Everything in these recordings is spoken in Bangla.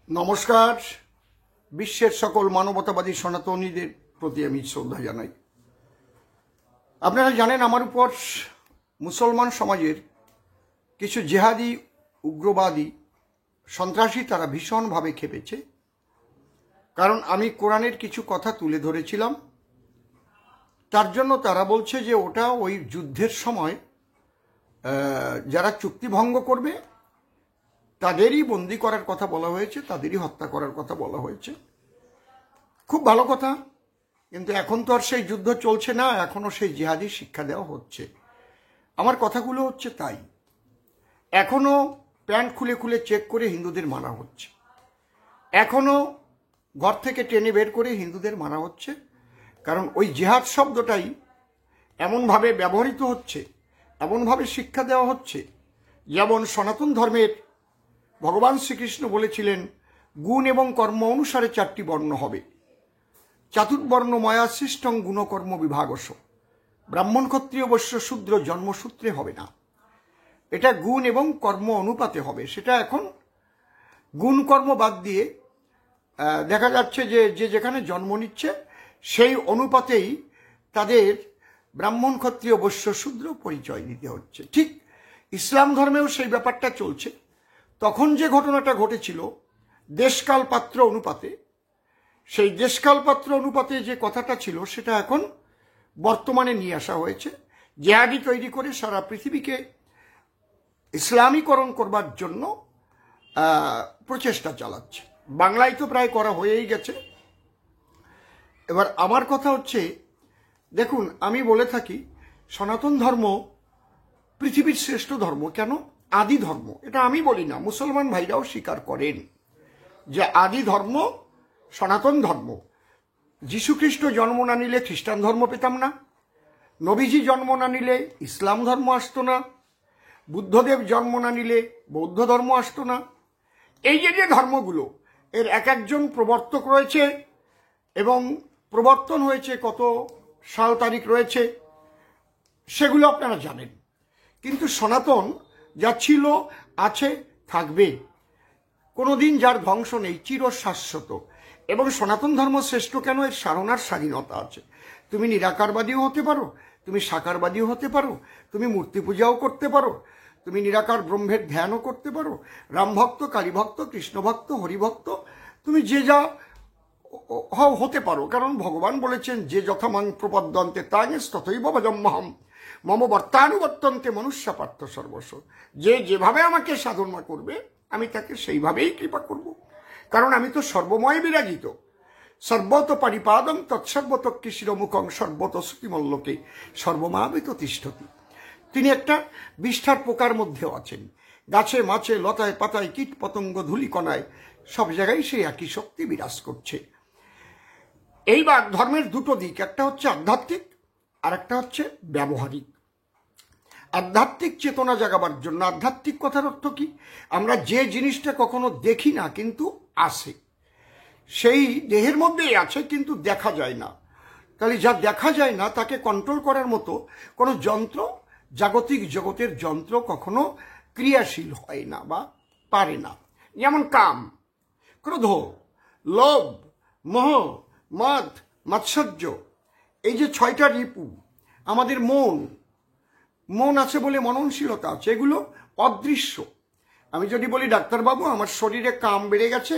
নমস্কার। বিশ্বের সকল মানবতাবাদী সনাতনীদের প্রতি আমি শ্রদ্ধা জানাই। আপনারা জানেন আমার উপর মুসলমান সমাজের কিছু জেহাদি উগ্রবাদী সন্ত্রাসী তারা ভীষণভাবে খেপেছে, কারণ আমি কোরআনের কিছু কথা তুলে ধরেছিলাম। তার জন্য তারা বলছে যে ওটা ওই যুদ্ধের সময় যারা চুক্তি ভঙ্গ করবে তাদেরই বন্দি করার কথা বলা হয়েছে, তাদেরই হত্যা করার কথা বলা হয়েছে। খুব ভালো কথা, কিন্তু এখন তো আর সেই যুদ্ধ চলছে না, এখনও সেই জিহাদি শিক্ষা দেওয়া হচ্ছে। আমার কথাগুলো হচ্ছে তাই, এখনও প্যান্ট খুলে খুলে চেক করে হিন্দুদের মারা হচ্ছে, এখনও ঘর থেকে টেনে বের করে হিন্দুদের মারা হচ্ছে। কারণ ওই জিহাদ শব্দটাই এমনভাবে ব্যবহৃত হচ্ছে, এমনভাবে শিক্ষা দেওয়া হচ্ছে, যেমন সনাতন ধর্মের ভগবান শ্রীকৃষ্ণ বলেছিলেন গুণ এবং কর্ম অনুসারে চারটি বর্ণ হবে। চাতুর্বর্ণ ময়া সৃষ্টং গুণকর্ম বিভাগস, ব্রাহ্মণ ক্ষত্রিয় বৈশ্য শূদ্র জন্মসূত্রে হবে না, এটা গুণ এবং কর্ম অনুপাতে হবে। সেটা এখন গুণ কর্ম বাদ দিয়ে দেখা যাচ্ছে যে যে যেখানে জন্ম নিচ্ছে সেই অনুপাতেই তাদের ব্রাহ্মণ ক্ষত্রিয় বৈশ্য শূদ্র পরিচয় দিতে হচ্ছে। ঠিক ইসলাম ধর্মেও সেই ব্যাপারটা চলছে। তখন যে ঘটনাটা ঘটেছিল দেশকাল পাত্র অনুপাতে, সেই দেশকাল পাত্র অনুপাতে যে কথাটা ছিল সেটা এখন বর্তমানে নিয়ে আসা হয়েছে। জেহাদি তৈরি করে সারা পৃথিবীকে ইসলামীকরণ করবার জন্য প্রচেষ্টা চালাচ্ছে। বাংলায় তো প্রায় করা হয়েই গেছে। এবার আমার কথা হচ্ছে, দেখুন আমি বলে থাকি সনাতন ধর্ম পৃথিবীর শ্রেষ্ঠ ধর্ম। কেন? আদি ধর্ম। এটা আমি বলি না, মুসলমান ভাইরাও স্বীকার করেন যে আদি ধর্ম সনাতন ধর্ম। যীশুখ্রিস্ট জন্ম না নিলে খ্রিস্টান ধর্ম পেতাম না, নবীজি জন্ম না নিলে ইসলাম ধর্ম আসতো না, বুদ্ধদেব জন্ম না নিলে বৌদ্ধ ধর্ম আসতো না। এই যে যে ধর্মগুলো এর এক একজন প্রবর্তক রয়েছে এবং প্রবর্তন হয়েছে কত সাল তারিখ রয়েছে সেগুলো আপনারা জানেন। কিন্তু সনাতন যা ছিল, আছে, থাকবে, কোনোদিন যার ধ্বংস নেই, চিরশাশ্বত। এবং সনাতন ধর্ম শ্রেষ্ঠ কেন? এর সাধনার স্বাধীনতা আছে। তুমি নিরাকারবাদীও হতে পারো, তুমি সাকারবাদীও হতে পারো, তুমি মূর্তি পূজাও করতে পারো, তুমি নিরাকার ব্রহ্মের ধ্যানও করতে পারো, রামভক্ত, কালীভক্ত, কৃষ্ণভক্ত, হরিভক্ত, তুমি যে যা হতে পারো। কারণ ভগবান বলেছেন যে যথামাং প্রপদ্যন্তে তাঙেস তথৈব ভজম্যহম মম বর্তানুবর্তন্তে মনুষ্য পার্থ সর্বস্ব। যে যেভাবে আমাকে সাধনা করবে আমি তাকে সেইভাবেই কৃপা করব, কারণ আমি তো সর্বময় বিরাজিত। সর্বত পারিপাদং তৎসর্বত শিরমুখং সর্বত শ্রুতিমল্লকে সর্বমাবিত তিষ্ঠতি। তিনি একটা বিষ্ঠার পোকার মধ্যেও আছেন, গাছে মাছে লতায় পাতায় কীট পতঙ্গ ধূলিকণায় সব জায়গায় সেই একই শক্তি বিরাজ করছে। এইবার ধর্মের দুটো দিক, একটা হচ্ছে আধ্যাত্মিক আর একটা হচ্ছে ব্যবহারিক। আধ্যাত্মিক চেতনা জাগাবার জন্য, আধ্যাত্মিক কথার অর্থ কি? আমরা যে জিনিসটা কখনো দেখি না কিন্তু আসে, সেই দেহের মধ্যেই আছে কিন্তু দেখা যায় না। তাহলে যা দেখা যায় না তাকে কন্ট্রোল করার মতো কোনো যন্ত্র, জাগতিক জগতের যন্ত্র কখনো ক্রিয়াশীল হয় না বা পারে না। যেমন কাম, ক্রোধ, লোভ, মোহ, মদ, মাৎসর্য, এই যে ছয়টা রিপু। আমাদের মন আছে বলে মননশীলতা আছে, এগুলো অদৃশ্য। আমি যদি বলি ডাক্তারবাবু আমার শরীরে কাম বেড়ে গেছে,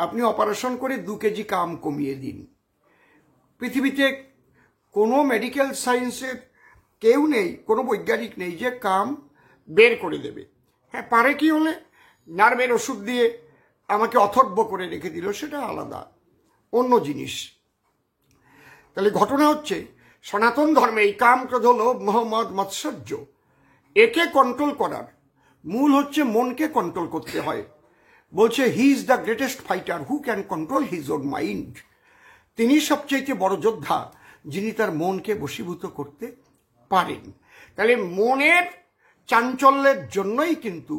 আপনি অপারেশন করে 2 কেজি কাম কমিয়ে দিন। পৃথিবীতে কোনো মেডিকেল সায়েন্সের কেউ নেই, কোনো বৈজ্ঞানিক নেই যে কাম বের করে দেবে। হ্যাঁ পারে, কি হলে নার্ভের ওষুধ দিয়ে আমাকে অথর্ব করে রেখে দিল, সেটা আলাদা, অন্য জিনিস। তাহলে ঘটনা হচ্ছে সনাতন ধর্মে এই কাম, ক্রোধ, লোভ, মোহ, মদ, মাৎসর্য একে কন্ট্রোল করার মূল হচ্ছে মনকে কন্ট্রোল করতে হয়। বলছে he is the greatest fighter who can control his own mind. তিনি সবচেয়ে বড় যোদ্ধা যিনি তার মনকে বশীভূত করতে পারেন। তাহলে মনের চাঞ্চল্যের জন্যই কিন্তু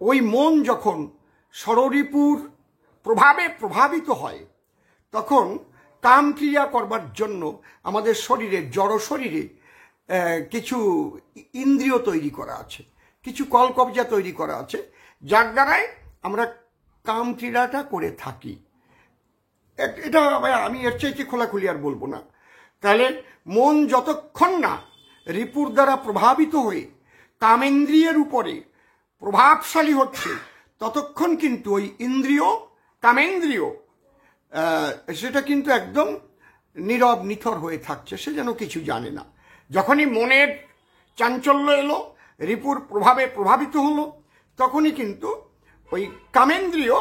ওই মন যখন ষড়রিপুর প্রভাবে প্রভাবিত হয় তখন কাম ক্রিয়া করবার জন্য আমাদের শরীরে, জড় শরীরে কিছু ইন্দ্রিয় তৈরি করা আছে, কিছু কলকবজা তৈরি করা আছে, যার দ্বারাই আমরা কাম ক্রীড়াটা করে থাকি। এটা আমি এর চাইতে খোলাখুলি আর বলবো না। তাহলে মন যতক্ষণ না রিপুর দ্বারা প্রভাবিত হয়ে কামেন্দ্রিয়ের উপরে প্রভাবশালী হচ্ছে, ততক্ষণ কিন্তু ওই ইন্দ্রিয়, কামেন্দ্রিয়, সেটা কিন্তু একদম নীরব নিথর হয়ে থাকছে, সে যেন কিছু জানে না। যখনই মনের চাঞ্চল্য এলো, রিপুর প্রভাবে প্রভাবিত হলো, তখনই কিন্তু ওই কামেন্দ্রিয়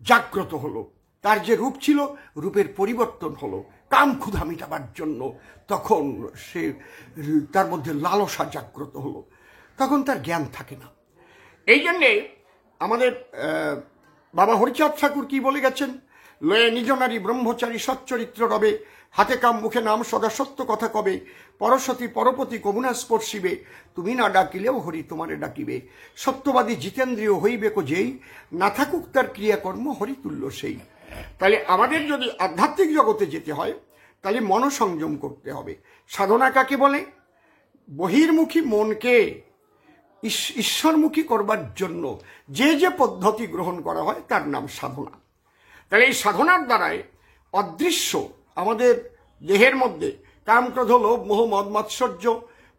জাগ্রত হলো। তার যে রূপ ছিল, রূপের পরিবর্তন হলো কাম ক্ষুধা মিটাবার জন্য। তখন সে তার মধ্যে লালসা জাগ্রত হলো, তখন তার জ্ঞান থাকে না। এই জন্যে আমাদের বাবা হরিচাঁদ ঠাকুর কি বলে গেছেন, লয়ে নিজ নারী ব্রহ্মচারী সচ্চরিত্র রবে, হাতে কাম মুখে নাম সদা সত্য কথা কবে, পরসতী পরপতি কমুনা স্পর্শিবে, তুমি না ডাকিলেও হরি তোমারে ডাকিবে, সত্যবাদী জিতেন্দ্রীয় হইবে কো যেই, না থাকুক তার ক্রিয়াকর্ম হরিতুল্য সেই। তাহলে আমাদের যদি আধ্যাত্মিক জগতে যেতে হয়, তাহলে মনসংযম করতে হবে। সাধনা কাকে বলে? বহির্মুখী মনকে ঈশ্বরমুখী করবার জন্য যে যে পদ্ধতি গ্রহণ করা হয় তার নাম সাধনা। তাহলে এই সাধনার দ্বারাই অদৃশ্য আমাদের দেহের মধ্যে কাম, ক্রোধ, লোভ, মোহ, মদ, মাৎসর্য,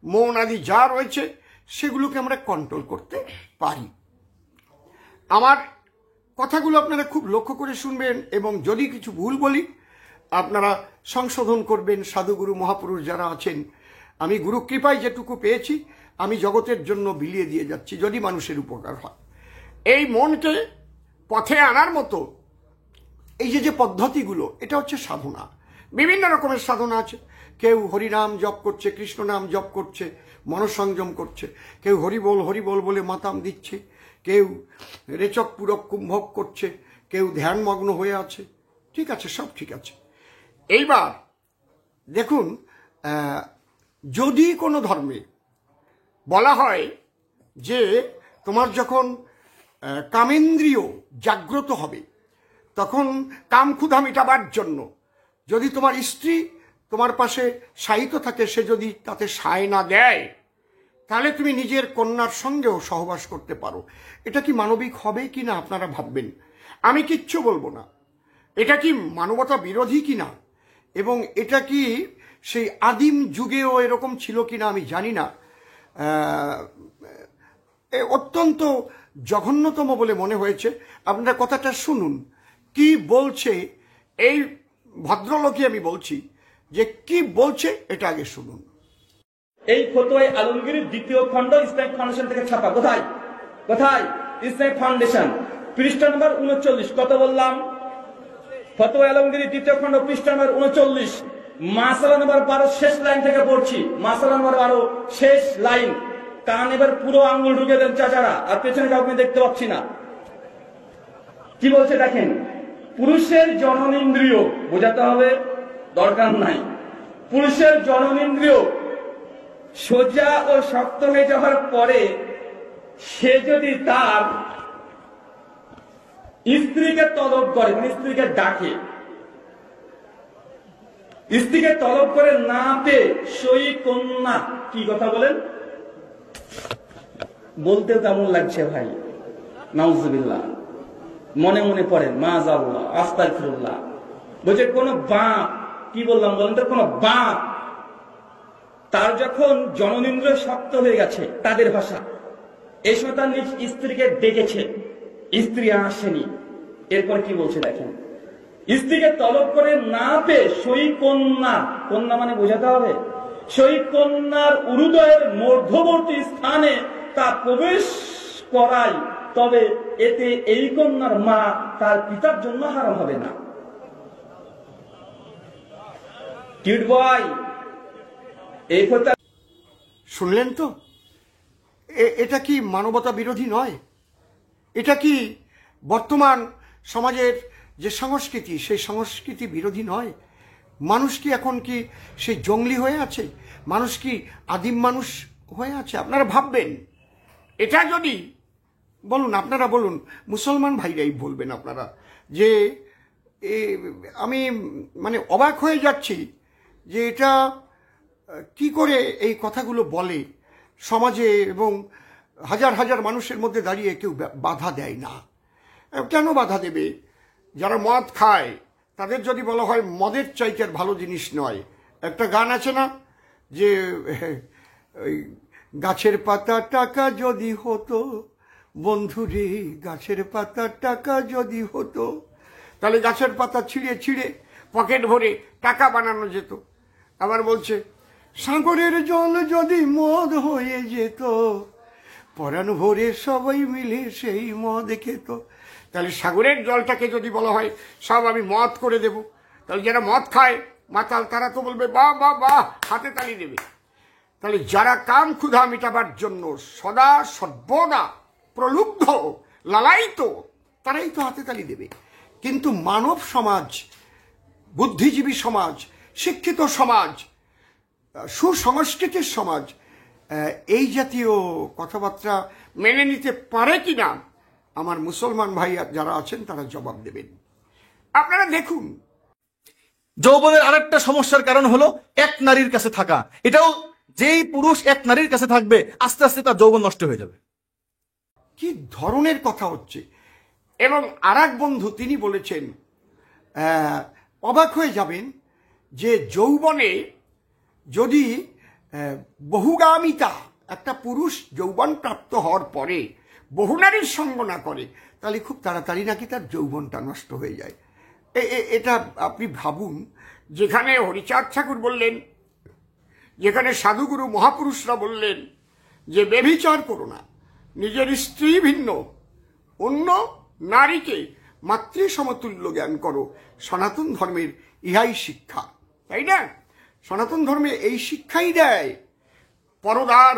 মন আদি যা রয়েছে সেগুলোকে আমরা কন্ট্রোল করতে পারি। আমার কথাগুলো আপনারা খুব লক্ষ্য করে শুনবেন, এবং যদি কিছু ভুল বলি আপনারা সংশোধন করবেন। সাধুগুরু মহাপুরুষ যারা আছেন, আমি গুরু কৃপায় যেটুকু পেয়েছি আমি জগতের জন্য বিলিয়ে দিয়ে যাচ্ছি, যদি মানুষের উপকার হয়। এই মনকে পথে আনার মতো এই যে পদ্ধতিগুলো, এটা হচ্ছে সাধনা। বিভিন্ন রকমের সাধনা আছে। কেউ হরিনাম জপ করছে, কৃষ্ণ নাম জপ করছে, মনঃসংযম করছে। কেউ হরিবোল হরিবোল বলে মাতাম দিচ্ছে, কেউ রেচক পূরক কুম্ভক করছে, কেউ ধ্যানমগ্ন হয়ে আছে। ঠিক আছে, সব ঠিক আছে। এইবার দেখুন, যদি কোনো ধর্মে বলা হয় যে তোমার যখন কামেন্দ্রিয় জাগ্রত হবে, তখন কাম ক্ষুধা মিটাবার জন্য যদি তোমার স্ত্রী তোমার পাশে শায়িত থাকে, সে যদি তাতে সায় না দেয়, তাহলে তুমি নিজের কন্যার সঙ্গেও সহবাস করতে পারো। এটা কি মানবিক হবে কি না আপনারা ভাববেন। আমি কিচ্ছু বলবো না। এটা কি মানবতা বিরোধী কি না, এবং এটা কি সেই আদিম যুগেও এরকম ছিল কি না আমি জানি না। অত্যন্ত জঘন্যতম বলে মনে হয়েছে। আপনারা কথাটা শুনুন কি বলছে এই ভদ্রলোকই। আমি বলছি যে কি বলছে, এটা আগে শুনুন। এই ফতোয়া আলমগীরের দ্বিতীয় খণ্ড ইসলামিক ফাউন্ডেশন থেকে ছাপা। কোথায় কোথায়? ইসলামিক ফাউন্ডেশন, পৃষ্ঠা নম্বর 39। কত বললাম? ফতোয়া আলমগীরের দ্বিতীয় খণ্ড, পৃষ্ঠা নম্বর 39, মাসালা নম্বর 12, শেষ লাইন থেকে পড়ছি। মাসালা নম্বর 12, শেষ লাইন। কান এবার পুরো আঙ্গুল ঢুকে দেন চাচারা, আর পেছনে কাউকে দেখতে পাচ্ছি না। কি বলছে দেখেন, পুরুষের জননেন্দ্রিয়, বোঝাতে হবে দরকার নাই, পুরুষের জননেন্দ্রিয় সোজা ও শক্ত হয়ে যাওয়ার পরে সে যদি তার স্ত্রীকে তলব করে, মানে স্ত্রীকে ডাকে, স্ত্রীকে তলব করে না পেয়ে সই কন্যা, কি কথা বলেন? বলতেও কেমন লাগছে ভাই, নাউজুবিল্লাহ। মনে মনে পড়েন মাযাল্লাহ, আস্তাগফিরুল্লাহ। বলছে কোন বাপ, কি বললাম বলেন তো, কোন বাপ তার যখন জননেন্দ্রিয় শক্ত হয়ে গেছে, তাদের ভাষা, এই সময় তার নিজ স্ত্রীকে ডেকেছে, স্ত্রী আসেনি। এরপর কি বলছে দেখেন, স্ত্রীকে তলব করে না পেয়ে সই কন্যা, কন্যা মানে বোঝাতে হবে, সই কন্যার উরুদয়ের মধ্যবর্তী স্থানে তা প্রবেশ করাই, তবে এতে এই কন্যার মা তার পিতার জন্য হারাম হবে না। কিউট বয়, এই কথা শুনলেন তো? এটা কি মানবতা বিরোধী নয়? এটা কি বর্তমান সমাজের যে সংস্কৃতি, সেই সংস্কৃতি বিরোধী নয়? মানুষ কি এখন কি সেই জঙ্গলি হয়ে আছে? মানুষ কি আদিম মানুষ হয়ে আছে? আপনারা ভাববেন, এটা যদি বলুন, আপনারা বলুন, মুসলমান ভাইরাই বলবেন আপনারা, যে আমি মানে অবাক হয়ে যাচ্ছি যে এটা কি করে এই কথাগুলো বলে সমাজে, এবং হাজার হাজার মানুষের মধ্যে দাঁড়িয়ে কেউ বাধা দেয় না। কেন বাধা দেবে? যারা মদ খায় তাদের যদি বলা হয় মদের চাইতে আর ভালো জিনিস নয়, একটা গান আছে না যে ওই গাছের পাতা টাকা যদি হতো, বন্ধুরে গাছের পাতা টাকা যদি হতো, তাহলে গাছের পাতা ছিঁড়ে ছিঁড়ে পকেট ভরে টাকা বানানো যেত। আবার বলছে সাগরের জল যদি মদ হয়ে যেত, পরাণ ভরে সবাই মিলে সেই মদ খেত। তাহলে সাগরের জলটাকে যদি বলা হয় সব আমি মদ করে দেব, তাহলে যারা মদ খায় মাতাল তারা তো বলবে বাহ বাহ বাহ, হাতে তালি দেবে। তাহলে যারা কাম ক্ষুধা মেটাবার জন্য সদা সর্বদা প্রলুব্ধ লালায়িত, তারাই তো হাতে তালি দেবে। কিন্তু মানব সমাজ, বুদ্ধিজীবী সমাজ, শিক্ষিত সমাজ, সুসংস্কৃতির সমাজ এই জাতীয় কথাবার্তা মেনে নিতে পারে কিনা আমার মুসলমান ভাই যারা আছেন তারা জবাব দেবেন। আপনারা দেখুন, যৌবনের আরেকটা সমস্যার কারণ হলো এক নারীর কাছে থাকা। এটাও যেই পুরুষ এক নারীর কাছে থাকবে আস্তে আস্তে তার যৌবন নষ্ট হয়ে যাবে। কি ধরনের কথা হচ্ছে। এবং আর এক বন্ধু তিনি বলেছেন, অবাক হয়ে যাবেন যে যৌবনে যদি বহুগামিতা, একটা পুরুষ যৌবন প্রাপ্ত হওয়ার পরে বহু নারীর সঙ্গ না করে তাহলে খুব তাড়াতাড়ি নাকি তার যৌবনটা নষ্ট হয়ে যায়। এটা আপনি ভাবুন, যেখানে হরিচাঁদ ঠাকুর বললেন, যেখানে সাধুগুরু মহাপুরুষরা বললেন যে বেভিচার করো না, নিজের স্ত্রী ভিন্ন অন্য নারীকে মাতৃ সমতুল্য জ্ঞান করো, সনাতন ধর্মের ইহাই শিক্ষা, তাই না? সনাতন ধর্মে এই শিক্ষাই দেয়। পরদার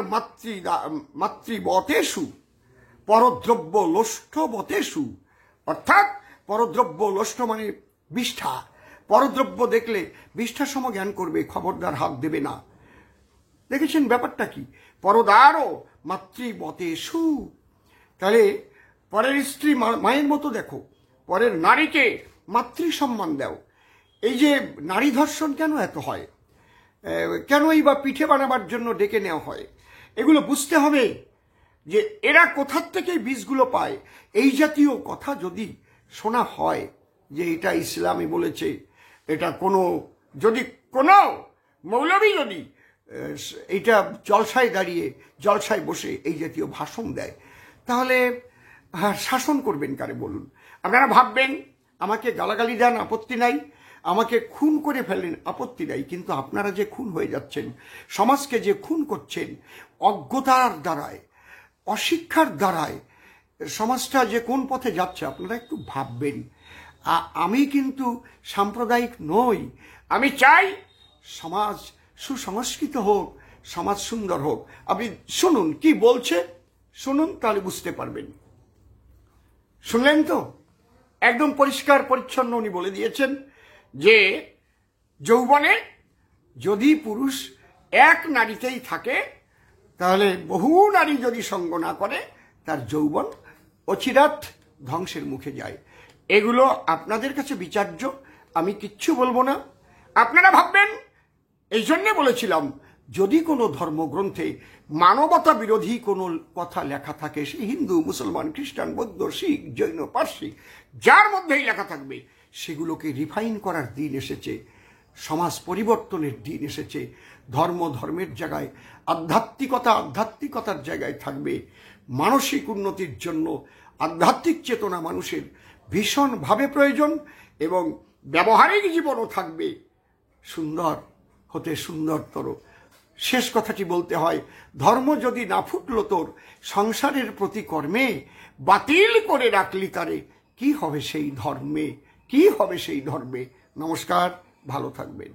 মাতৃবতেষু পরদ্রব্য লোষ্ঠবতেষু, অর্থাৎ পরদ্রব্য লোষ্ঠ মানে বিষ্ঠা, পরদ্রব্য দেখলে বিষ্ঠা সম জ্ঞান করবে, খবরদার হাত দেবে না। দেখেছেন ব্যাপারটা কি? পরদারও মাতৃবতেষু, তাহলে পরের স্ত্রী মায়ের মতো দেখো, পরের নারীকে মাতৃ সম্মান দাও। এই যে নারী ধর্ষণ কেন এত হয়, কেনই বা পিঠে বানাবার জন্য ডেকে নেওয়া হয়, এগুলো বুঝতে হবে যে এরা কোথার থেকে বীজগুলো পায়। এই জাতীয় কথা যদি শোনা হয় যে এটা ইসলামই বলেছে, এটা যদি কোনো মৌলবী যদি এইটা জলসায় দাঁড়িয়ে জলসায় বসে এই জাতীয় ভাষণ দেয়, তাহলে শাসন করবেন কারে বলুন? আপনারা ভাববেন আমাকে গালাগালি দেন আপত্তি নাই, আমাকে খুন করে ফেলেন আপত্তি নাই, কিন্তু আপনারা যে খুন হয়ে যাচ্ছেন, সমাজকে যে খুন করছেন অজ্ঞতার দ্বারায়, অশিক্ষার দ্বারায়, সমাজটা যে কোন পথে যাচ্ছে আপনারা একটু ভাববেন। আমি কিন্তু সাম্প্রদায়িক নই, আমি চাই সমাজ সুসংস্কৃত হোক, সমাজ সুন্দর হোক। আপনি শুনুন কি বলছে, শুনুন তাহলে বুঝতে পারবেন। শুনলেন তো? একদম পরিষ্কার পরিচ্ছন্ন উনি বলে দিয়েছেন যে যৌবনে যদি পুরুষ এক নারীতেই থাকে তাহলে বহু নারী যদি সঙ্গ না করে তার যৌবন অচিরাত ধ্বংসের মুখে যায়। এগুলো আপনাদের কাছে বিচার্য, আমি কিচ্ছু বলবো না, আপনারা ভাববেন। এই জন্যে বলেছিলাম যদি কোনো ধর্মগ্রন্থে মানবতা বিরোধী কোনো কথা লেখা থাকে, সে হিন্দু, মুসলমান, খ্রিস্টান, বৌদ্ধ, শিখ, জৈন, পার্সি, যার মধ্যেই লেখা থাকবে, সেগুলোকে রিফাইন করার দিন এসেছে, সমাজ পরিবর্তনের দিন এসেছে। ধর্মের জায়গায় আধ্যাত্মিকতার জায়গায় থাকবে। মানসিক উন্নতির জন্য আধ্যাত্মিক চেতনা মানুষের ভীষণভাবে প্রয়োজন, এবং ব্যবহারিক জীবনও থাকবে সুন্দর হতে সুন্দরতর। শেষ কথাটি বলতে হয়, ধর্ম যদি না ফুটলো তোর সংসারের প্রতি কর্মে, বাতিল করে রাখলি তারে, কি হবে সেই ধর্মে, কি হবে সেই ধর্মে? নমস্কার, ভালো থাকবেন।